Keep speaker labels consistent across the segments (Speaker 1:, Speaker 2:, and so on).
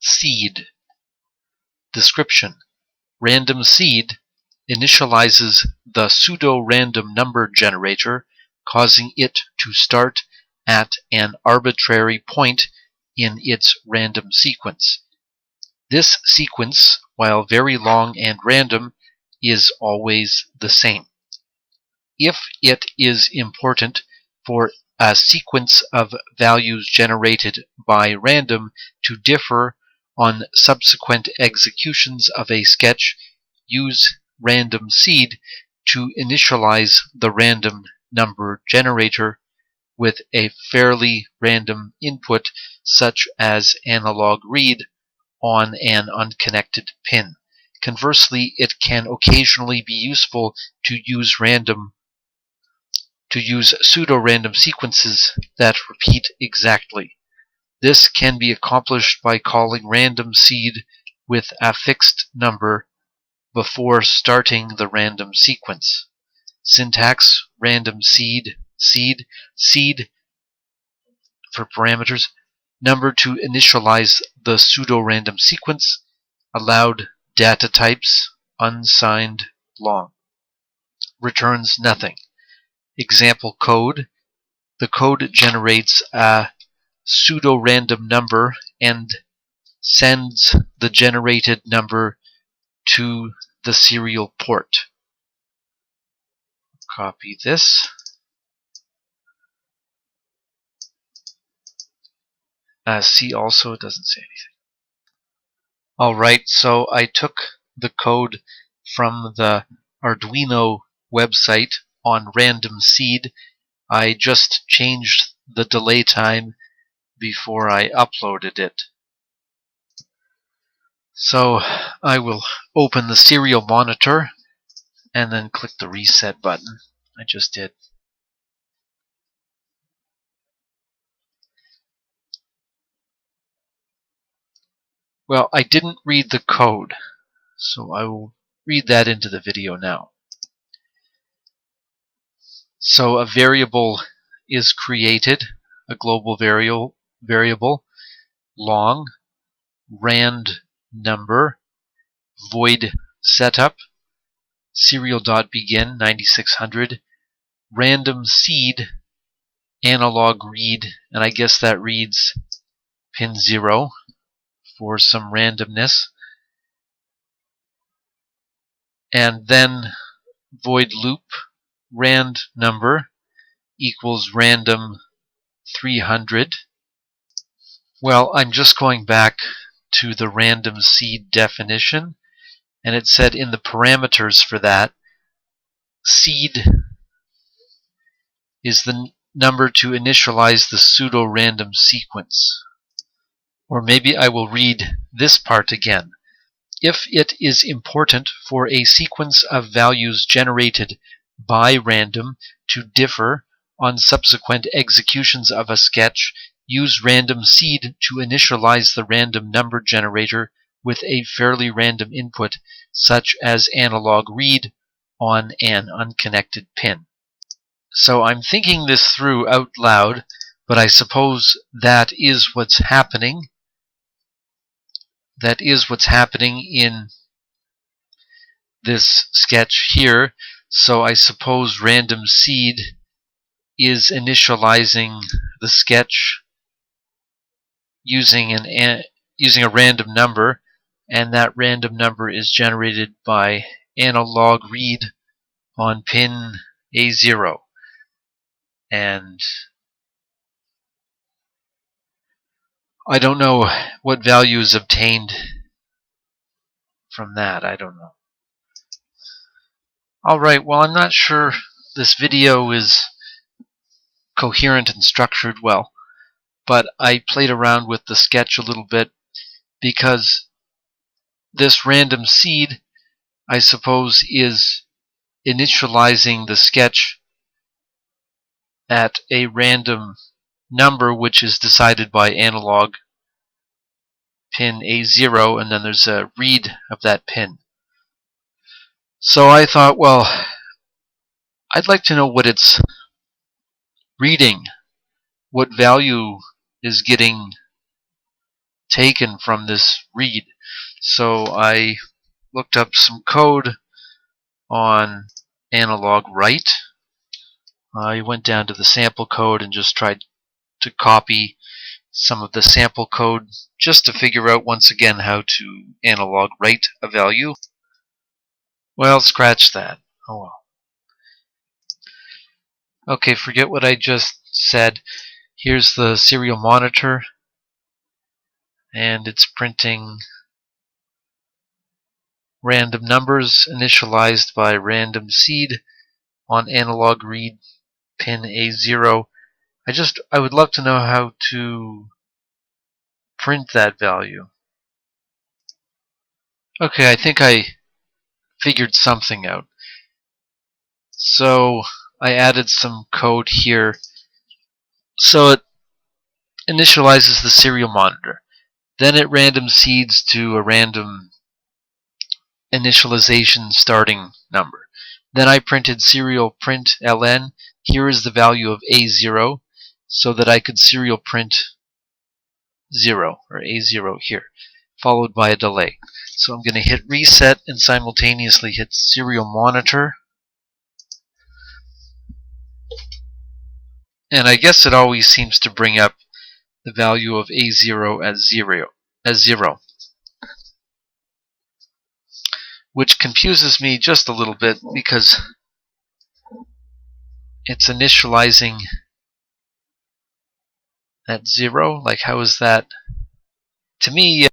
Speaker 1: randomSeed. Description: randomSeed initializes the pseudo-random number generator, causing it to start at an arbitrary point in its random sequence. This sequence, while very long and random, is always the same. If it is important for a sequence of values generated by random to differ on subsequent executions of a sketch, use randomSeed to initialize the random number generator with a fairly random input, such as analog read on an unconnected pin. Conversely, it can occasionally be useful to use pseudo-random sequences that repeat exactly. This can be accomplished by calling randomSeed with a fixed number before starting the random sequence. Syntax: randomSeed, seed for parameters, number to initialize the pseudo-random sequence, allowed data types, unsigned, long. Returns nothing. Example code: the code generates a pseudo-random number and sends the generated number to the serial port. Copy this. See also, it doesn't say anything. Alright, so I took the code from the Arduino website on randomSeed. I just changed the delay time before I uploaded it. So I will open the serial monitor and then click the reset button. I just did. Well, I didn't read the code, so I will read that into the video now. So a variable is created, a global variable, long, rand number, void setup, serial.begin 9600, randomSeed, analog read, and I guess that reads pin 0 for some randomness, and then void loop, rand number equals random 300. Well, I'm just going back to the randomSeed definition, and it said in the parameters for that, seed is the number to initialize the pseudo-random sequence. Or maybe I will read this part again. If it is important for a sequence of values generated by random to differ on subsequent executions of a sketch, use randomSeed to initialize the random number generator with a fairly random input, such as analog read on an unconnected pin. So I'm thinking this through out loud, but I suppose that is what's happening. That is what's happening in this sketch here. So I suppose randomSeed is initializing the sketch using a random number, and that random number is generated by analog read on pin A0. And I don't know what value is obtained from that. I don't know. Alright, well, I'm not sure this video is coherent and structured well, but I played around with the sketch a little bit because this randomSeed, I suppose, is initializing the sketch at a random number which is decided by analog pin A0, and then there's a read of that pin. So I thought, well, I'd like to know what it's reading, what value is getting taken from this read. So I looked up some code on analog write. I went down to the sample code and just tried to copy some of the sample code just to figure out once again how to analog write a value. Well, scratch that. Oh well. Okay, forget what I just said. Here's the serial monitor, and it's printing random numbers initialized by randomSeed on analog read pin A0. I would love to know how to print that value. Okay, I think I figured something out. So I added some code here. So it initializes the serial monitor. Then it random seeds to a random initialization starting number. Then I printed serial print ln. Here is the value of A0 so that I could serial print 0 or A0 here, followed by a delay. So I'm going to hit reset and simultaneously hit serial monitor. And I guess it always seems to bring up the value of A0 as 0, which confuses me just a little bit because it's initializing at 0. Like, how is that? To me,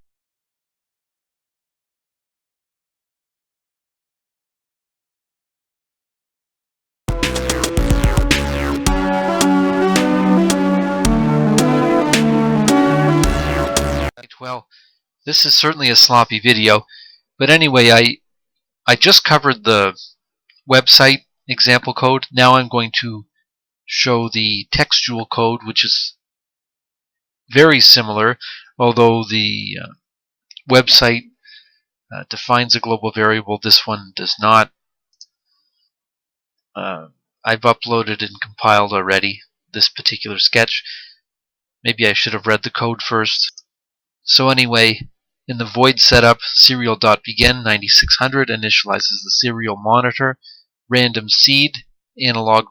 Speaker 1: well, this is certainly a sloppy video, but anyway, I just covered the website example code. Now I'm going to show the textual code, which is very similar, although the website defines a global variable. This one does not. I've uploaded and compiled already this particular sketch. Maybe I should have read the code first. So anyway, in the void setup, serial.begin 9600 initializes the serial monitor, randomSeed, analog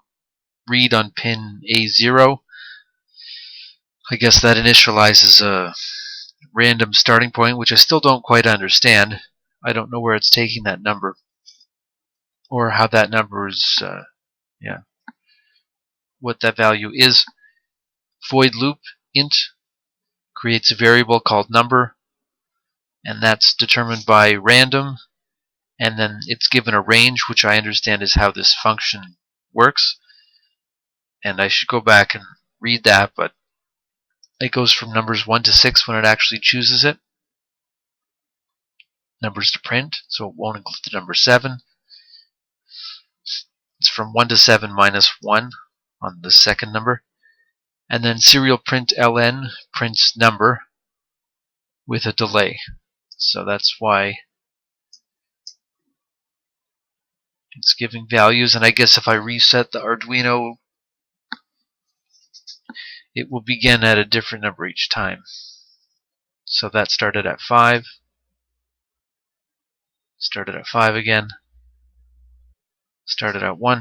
Speaker 1: read on pin A0. I guess that initializes a random starting point, which I still don't quite understand. I don't know where it's taking that number, or how that number is, what that value is. Void loop int creates a variable called number, and that's determined by random, and then it's given a range, which I understand is how this function works. And I should go back and read that, but it goes from numbers 1 to 6 when it actually chooses it. Numbers to print, so it won't include the number 7. It's from 1 to 7 minus 1 on the second number. And then serial print ln prints number with a delay. So that's why it's giving values. And I guess if I reset the Arduino, it will begin at a different number each time. So that started at 5. Started at 5 again. Started at 1.